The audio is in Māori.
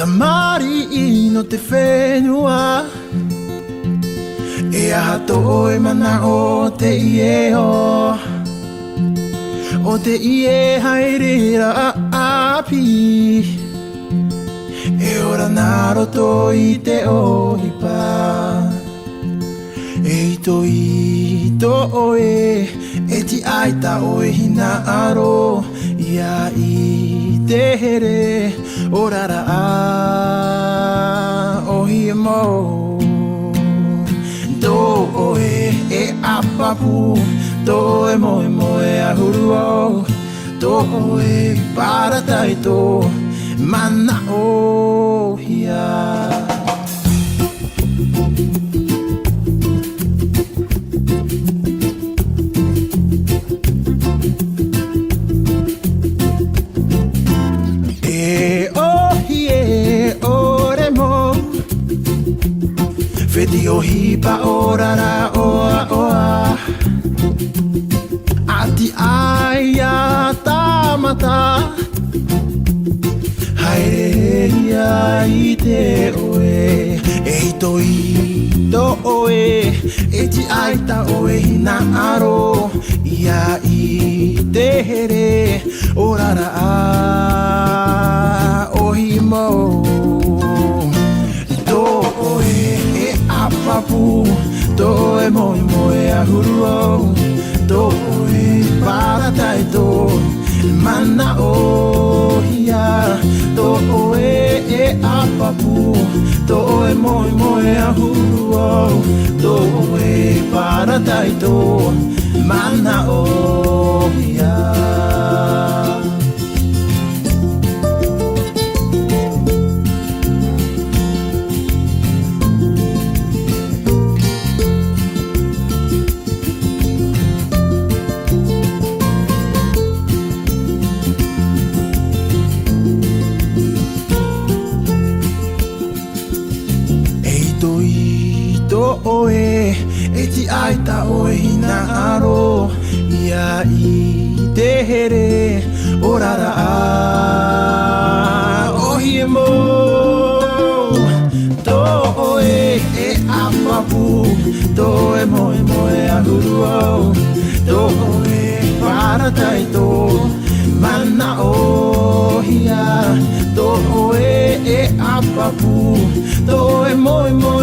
Tamari no te whenua E aha toi mana o te ieo O te ie hairira api E ora nā roto i te ohipa E ito i to oe E ti aita oe hina aro Ia i te here Orara a ohi mo Do oe e apapu Do e moe moe a huru o Do oe para taito Mana o hia Whiti o hipa orara oa oa Ati aia tamata Haere ia i te oe E hito i to oe E ti aita oe hina aro Ia i te here orara a ohi mo Papu, to e moe moe a huru o To e para taito, mana o hia To e a papu, to e moe moe a huru o To e para taito, mana o hia Oe, e ti aita oe hina aro Ia i te here, orara a ohi e mo To oe e apapu, to e moe moe a huru o To oe para taito, mana o hia To oe e apapu, to e moe moe